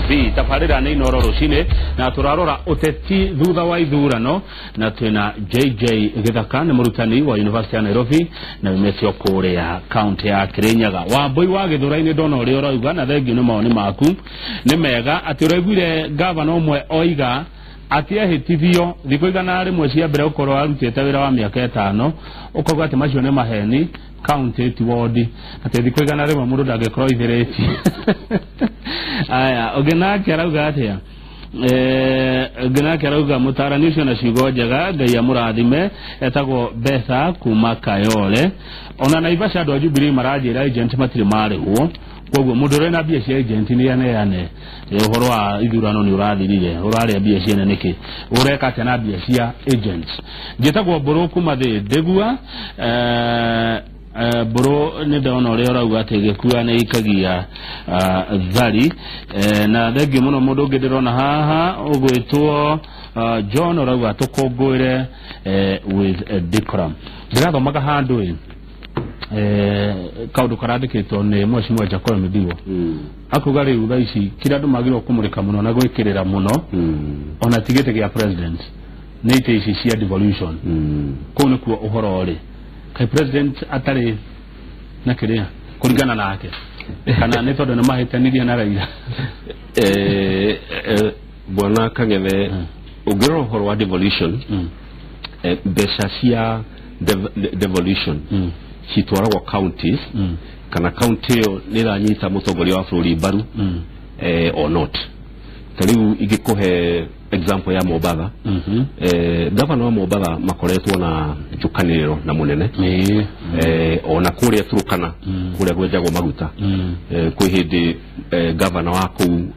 TV tafarira ni noro rucine na turarora uteti thutha wa ithurano na twina JJ Githaka ni murutani wa University ya Nairobi na mimesio kuria county ya Kirinyaga Wambui wa Githuraini ndona uri urauga na thengi ni maoni maku ni mega ati uraiguire governor umwe oiga ati ahitithio thikũ igana rĩmwe cia mbere ukorwo arutĩte wĩra wa mĩaka 5 ukoga ati macio nĩ maheni county ti ward ati thikũ igana rĩmwe mũndũ ndangĩkorwo ithirĩti aya ogena kĩarauga atia gena kĩarauga mũtarani ũcio na ciugo njega Ngai amũrathime etagwo Betha kuma Kayole ona Naivasha andũ a Jubilee maranjĩra agent matirĩ marĩhwo koguo mundu rena bia cia agent ni yaneane uhoro wa ithurano ni urathirire urarĩa bia cia niki ureka tena bia cia agents ngitagwo Mburu kuma Ndegwa Mburu ni ndona uri urauga ati gĩkua ni ikagia thari na thengi muno mundu ũngĩ ndĩrona haha ũgwĩtwo John urauga tukũngũĩre with decorum ndirathomaga handũ kaundu karandikitwo ni Mheshimiwa Jacob Midigo akuga riu tha ici kira andu magirwo kumurika muno na gwikirira muno ona tigite gya president ni ite ici cia devolution ko ni kuo uhoro ri kai president atari na kiria kuringana nake kana ni tondu ni mahitanirie na Raila bwana Kang'ethe ugiro uhoro wa devolution mbeca cia devolution hitwaragwo counties kana county yo niranyita mutongoria wa bururi baru or not tariu igikuhe example ya Mombatha governor wa Mombatha makoretwo na njukaniro na munene ona kuria Turukana kuria gwejagwo maguta kwi hindi governor wa ku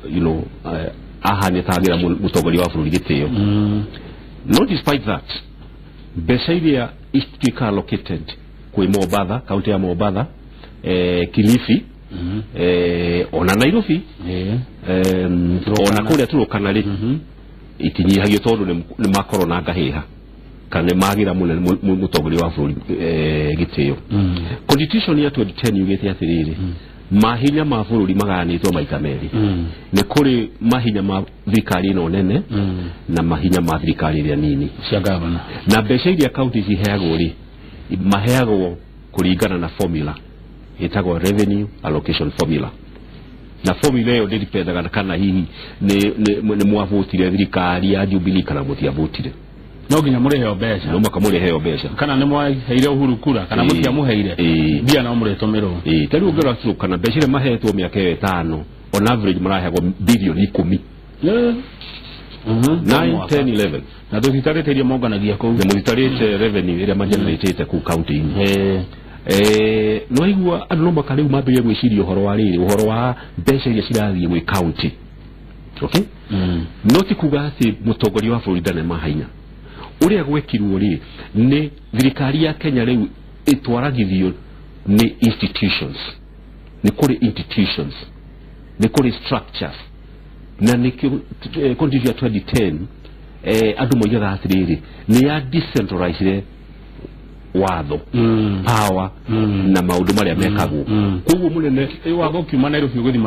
ahani tagira mutongoria wa bururi gitio not despite that mbeca iria istika allocated kwi Mombatha county ya Mombatha Kilifi ona Nairobi ona kuria Turukana ri itinyihagio tondu ni makoro na ngahiha kana magira munene mutongoria wa bururi gitio constitution ya 2010 yugete atiriri mahinya ma bururi maganitwo maita meri ni kuri mahinya ma thirikari no nene na mahinya ma thirikari ya nini cia governor na mbeca iria county ciheagwo ri maheagwo kuringana na formula itagwo revenue allocation formula na formula yo ndipendaga kana hihi ni mwavotire thirikari ya Jubilee kana mutiavotire no ginya murihe mbeca no makamurihe mbeca kana ni mwaheire Uhuru kura kana mutiamuheire bia no muretomero tari ugera kana mbeca ile mahetwo miaka 5 on average maraheagwo bilioni 10 9 10 11 na tukitarĩte monganagia kou na mutarĩte revenue ĩrĩa mageneratete ku county no igua andũ no makariu mambĩrĩrie gwĩciria ũhoro wa rĩrĩ ũhoro wa mbeca iria cirathiĩ gwĩ county okay no ti kuga atĩ mũtongoria wa bũrũri ndarĩ mahainya ũrĩa gwekirwo rĩ nĩ thirikari ya Kenya rĩu ĩtwaragithio nĩ institutions nĩ kũrĩ institutions nĩ kũrĩ structures na nikio constitution ya 2010 andu moigaga atiriri ni ya decentralize watho power na maundu maria mekagwo koguo munene wago kiuma Nairobi ugithi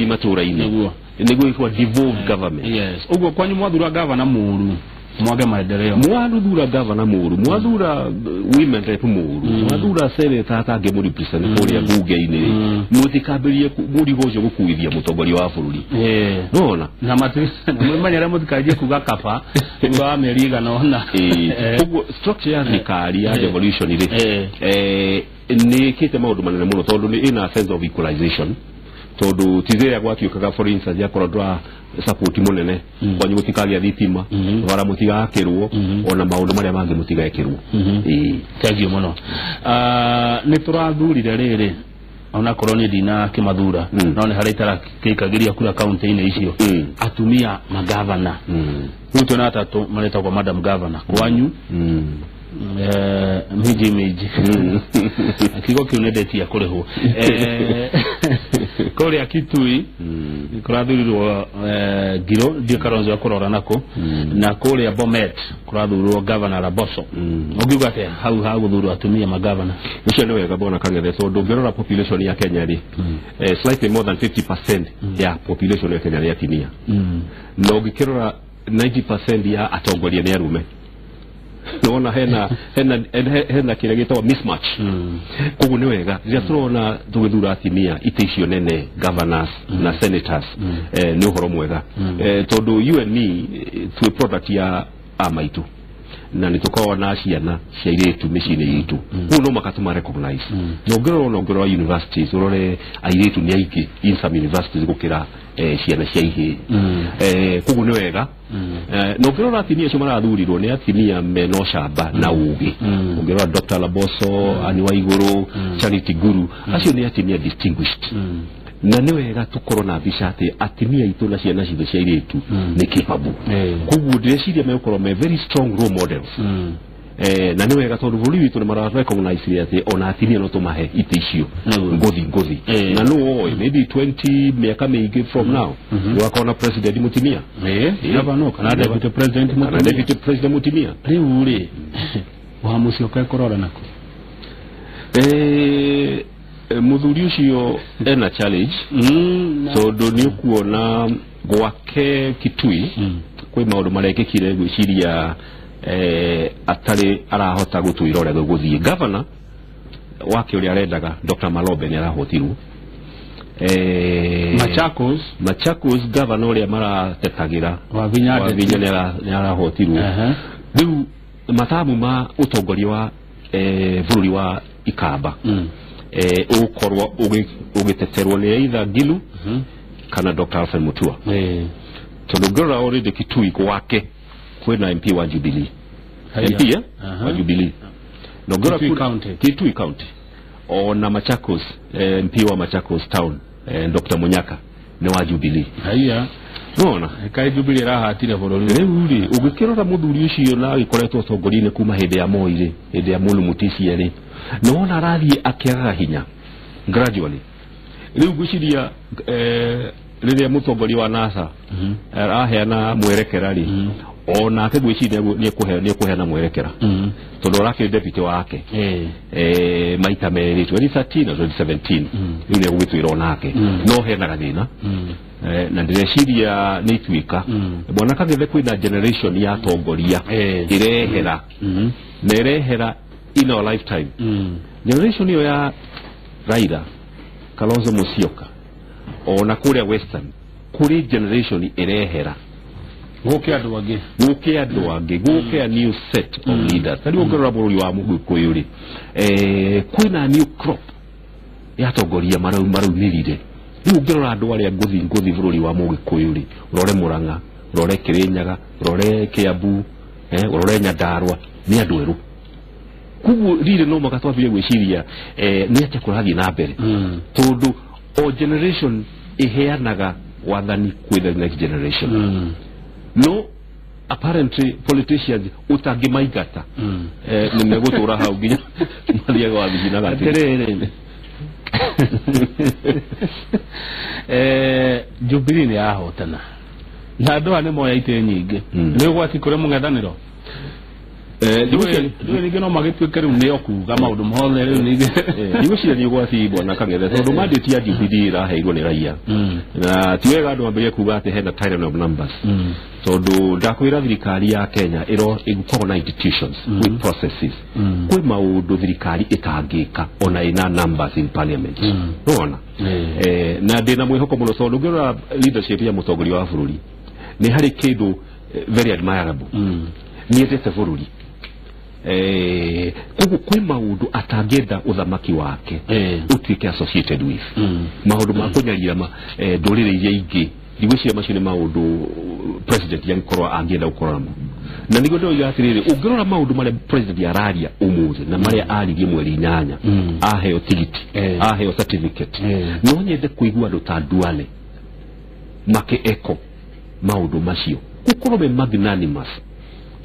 matura-ini niguo ikwa devolved government yes uguo kwanyu mwathura governor muru mwage maendeleo mwathura governor muru mwathura women rep muru mwathura senator atange mu represent kuria bunge-ini mutikambirie muri gojo gukuithia mutongoria wa bururi nona na manyara mutikaje kuga kapa wa America nona uguo structure ya thirikari ya devolution iri ni kite maundu manene muno tondu ni in a sense of equalization tondu tizera gwatuikaga for instance ya korodwa support munene kwa nyu mutikagia thitima bara mutigakirwo ona maundu maria mangi mutigekirwo tagio muno ni turathurire riri ona koroni dina kimathura no ni haraitara kikagiria kura county-ini icio atumia magavana mtu na tatu maleta kwa madam governor kwanyu miji akigo kiunedeti ya kureho kore akitui kuradhuru giro dio karonzo ya kurora nako na kore ya Bomet kuradhuru governor Raboso ogiuga te hau dhuru atumia magavana ucio ni wega bona Kang'ethe so ndungirora population ya Kenya ri slightly more than 50% ya population ya Kenya ni atimia no gikirora 90% ya atongoria ni arume nona hena kile gitwa mismatch kugu ni wega ria turona tugithura atimia iticio nene governors na senators ni uhoro mwega tondu you and me to product ya amaitu na nitukaona ciana ciairetu micini yitu no makatuma recognize nongero universities urore airetu ni aiki in some universities gukira ciana ciaihi kugu ni wega nongero atimia cio marathurirwo ni atimia meno shamba na ugi nongero Dr. Laboso Ani Waiguru Charity Guru acio ni atimia distinguished na ni wega tukorwo na bishate atimia itu na ciana cithe ciairetu ni capable kugu ndeciria mekorwo me very strong role models na ni wega tondu buri witu ni mara recognize ati ona atimia no tumahe iticio ngothi na no maybe 20 miaka mingi from now wakona president mutimia never know kana deputy president mutimia riu ri wa mucio ka korora nako muthuri ucio ena challenge tondu ni kuona gwake Kitui kwi maundu marekekire gwiciria atari arahota gutwirora guthie governor wake uri arendaga Dr. Malobe ni arahotirwo Machakos governor uri maratethagira wa vinya ni arahotirwo riu matamu ma utongoria wa bururi wa Ikamba ukorwa ugiteterwo ni either Gilu kana Dr. Alfred Mutua tondu ngora already Kitui gwake kwena MP wa Jubilee MP wa Jubilee no ngora Kitui County ona Machakos MP wa Machakos Town Dr. Munyaka ni wa Jubilee haya nona kai Jubilee rahatire bururi uri ugikirora muthuri ucio na ikoretwo tongorine kuma hinde ya Moi hinde ya Mulu Mutisi yari nona rathie akiaga hinya gradually riu gwiciria riria mutongoria wa NASA aheana mwerekera ri ona ake gwiciria ni kuheana mwerekera tondu rake deputy wake maita meri 2013 na 2017 ni gugitwira nake no heanaga thina na ndĩreciria nĩ ituĩka bona Kang'ethe kwĩna generation ya tongoria irehera na irehera in our lifetime generation iyo ya Raila Kalonzo Musyoka ona kuria Western kuri generation irehera guke andu angi guke a new set of leaders tari ongerera bururi wa Mugikuyu ri kwĩna new crop ya tongoria maraumirire riu ngirora andu aria ngothi bururi wa Mugikuyu ri urore Murang'a urore Kirinyaga urore Kiambu urore Nyandarua ni andu eru kugu rire no makatwabire gwiciria ni atia kurathie na mbere tondu o generation iheanaga wathani kwĩ the next generation no apparently politicians utangimaigata ni megutura hau nginya mathia gwa thina gatirere Jubilee ni ahotana na andu ane moya ite nyingi ni gwati kure mung'ethaniro nige no magitwike riu ni okuga maundu mothe riu nige igociria ni gwati bona Kang'ethe tondu mandate ya Jubilee raheirwo ni raia na tiwega andu ambirie kuga ati hena tyranny of numbers tondu ndakwira thirikari ya Kenya igukorwo na institutions with processes kwi maundu thirikari itangika ona ina numbers in parliament nona na ndina mwihoko muno tondu ngirora leadership ya mutongoria wa bururi ni hari kindu very admirable ni etete bururi kugu kwi maundu atangenda uthamaki wake utwike associated with maundu ma kunyarira ndurire iria ingi igwiciria macio ni maundu president yangikorwa angenda gukorwo na nigo ndo igatirire ungirora maundu maria president yararia umuze na maria aririe mweri 8 aheo tigiti aheo certificate no nyende kuigua ndo ta Duale make eko maundu macio gukorwo be magnanimous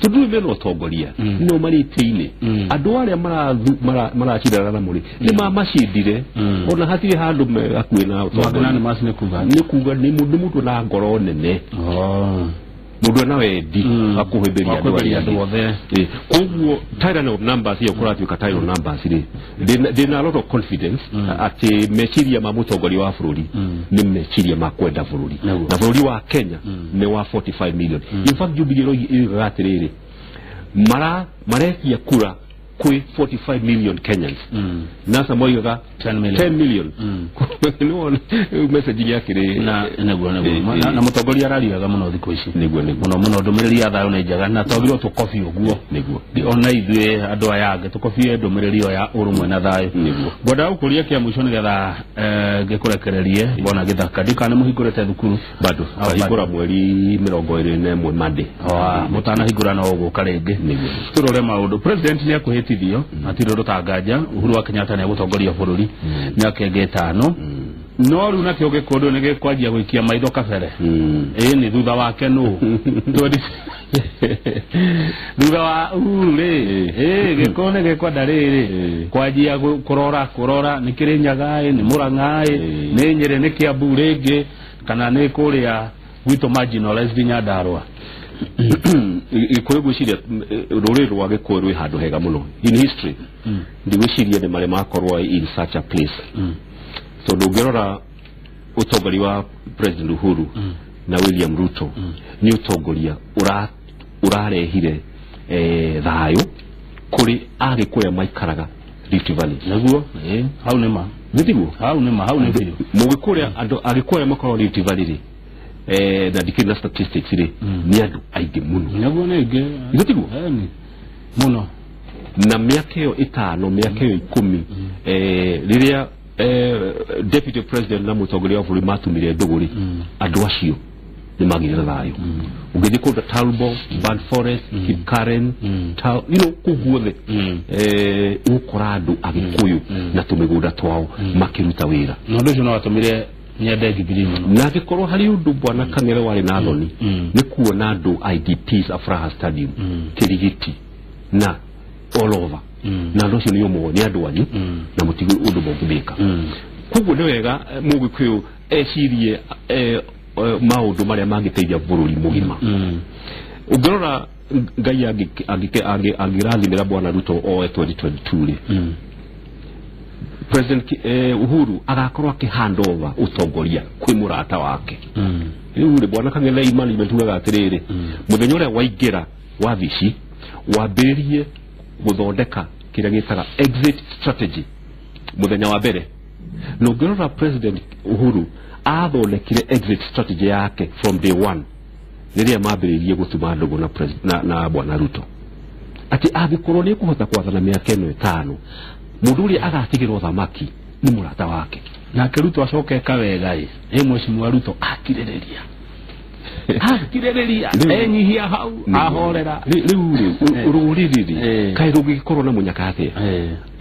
tudu me no tongoria no mari teine adu aria mara chira na muri ni macindire ona hatire handu me akuina tongoria ni masine kuga ni mundu na ngoro nene mundu na wedi akuheberia adu othe koguo title of numbers yo kura tuka title numbers ri they a lot of confidence ati mechiria ma mutongoria wa bururi ni mechiria ma kwenda bururi na bururi wa Kenya ni wa 45 million in fact Jubilee iratiriri marekia kura kwe 45 million Kenyans nasa moiga 10 million no message yake na mutongoria arariaga muno thiko ici muno ndumiriri ya thayo ni njaga na togirwo tukofi uguo ona ithwe andu aya ange tukofi ndumiriri ya urumwe na thayo ngoda ukuria kia mwisho ni getha ngikurekererie bona Githaka ndikane muhingurete thukuru bado ahingura mweri 21 mande mutana hingura no guka ringi turore maundu president ni akuhitithio atiro rutangaja Uhuru wa Kenyatta ni gutongoria bururi na kenge tano no ru na kioge kodo nege kwajia gwikia maitho kabere ni thutha wake no thutha wa ure gikone gekwa dariri kwajia kurora ni Kirinyaga ni Murang'a ni Nyeri ni Kiambu ringi kana ni kuria gwito marginalized Nyandarua ikwegushiria ruriro rwa Gikuyu rwi handu hega muno in history ndigushiria ni mare makorwo in such a place so ndungirora utongoria wa President Uhuru na William Ruto ni utongoria urarehire thayo kuri Agikuyu maikaraga Rift Valley naguo hau nima ndiguo hau nima Mugikuyu andu Agikuyu makorwo Rift Valley na dikina statistics ri ni andu aige muno naguo nege ndiguo muno na miaka yo 5 miaka yo 10 riria deputy president na mutongoria wa buri matumire nduguri andu acio ni magirira thayo ugithi ko Talbo Band Forest Karen kuguothe ukora andu Agikuyu na tumigunda twao makiruta wira no ndio no atumire nyende gibilimu na gikorwo hari undu bwana Kang'ethe wari na thoni ni kuona andu IDPs Afraha Stadium Kirigiti na all over na ndocio ni yomo ni andu anyu na mutigu undu mongibika kuguo ni wega Mugikuyu ecirie maundu maria mangiteithia bururi mugima ungirora ngai angirathimira bwana Ruto o 2022 ri President Uhuru agakorwo akihandover utongoria kwi murata wake riu ri bwana Kang'ethe imani metuga atiriri muthenya uria waingira wabici wambiririe guthondeka kiria gitaga exit strategy muthenya wa mbere no ngirora President Uhuru athondekire exit strategy yake from day one riria mambiririe gutuma ndugu na bwana Ruto ati agikorwo ni kuhota kwathana miaka 5 mundu uri agatigirwo thamaki ni murata wake na Ruto acoke kawega mheshimiwa Ruto akireriria enyihia hau ahorera riu ruriri kai rugikorwo na munyakate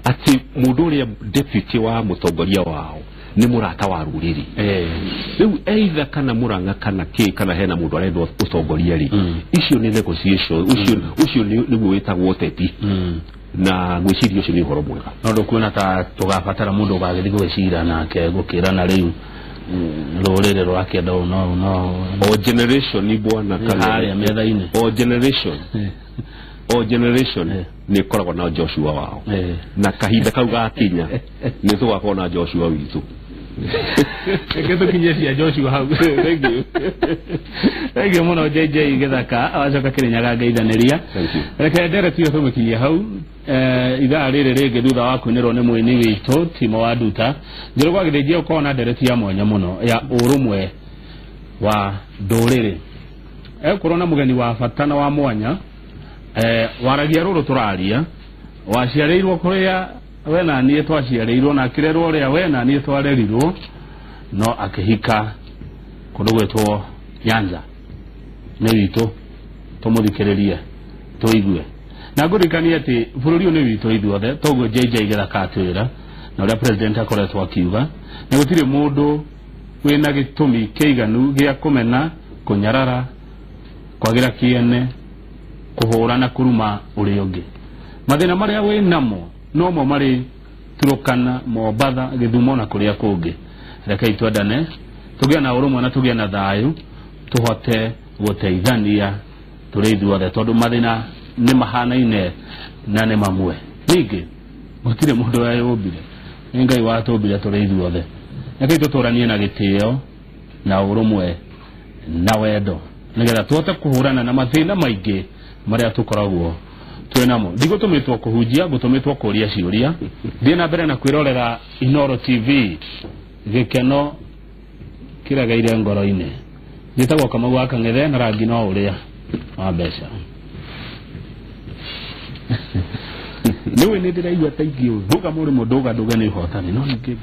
ati mundu uri deputy wa mutongoria wao ni murata wa ruriri riu either kana Murang'a kana kana hena mundu arenda utongoria ri icio ni negotiation ucio ni gwitagwo teti na gwicirio cio ni horo mwega no ndukuona ta tugabatara mundu ugagithi gwicira nake gukirana riu rurire rwake no o generation ni bwana Kang'ethe methaine o generation ni koragwo na Joshua wao na kahinda kau gakinya ni tugakorwo na Joshua witu Keto kinyesia Joshua hau thank you muno JJ Githaka awacoka Kirinyaga ngeithaniria reke ndere tio tumukinyia hau ithaa riri ringi thutha wa kwinirwo ni mwini witu Timo wa Nduta njiro kwa githijia ukona ndereti ya mwanya muno ya urumwe wa nduriri ekorwo na mugeni wa fatana wa mwanya waragia ruru turaria waciareirwo kuria wena nie twaciareirwo na kirerwo ria wena nie twarerirwo no akihika kundu gwetwo Nyanza ni witu tumuthikiririe tuigue na ngurikania ati bururi ni witu ithuothe toguo JJ Githaka atwira na uria president akoretwo akiuga na gutire mundu wina gitumi kiiganu gia kumena kunyarara kwagira kiene kuhurana kuruma uri ungi mathina maria we namo no mo mari Turukana Mobatha Githumo na kuria kungi reke itwendane tugia na urumwe na tugia na thayu tuhote guteithania turi ithuothe tondu mathina ni mahanaine na ni mamwe ningi gutire mundu wayumbire Ngai watumbire turi ithuothe reke ituturanie na gitio na urumwe na wendo nigetha tuhote kuhurana na mathina maingi maria tukoragwo twenamo ndigotumitwo kuhunjia gutumitwo kuria ciuria thina mbere na kwirorera Inoro TV gikeno kirageire ngoro-ine gitagwo Kamau Akang'ethe na rangi no uria wa mbeca niwe ni ndiraigua taingio vuga muri mundu uga nduga ni hotani no ningi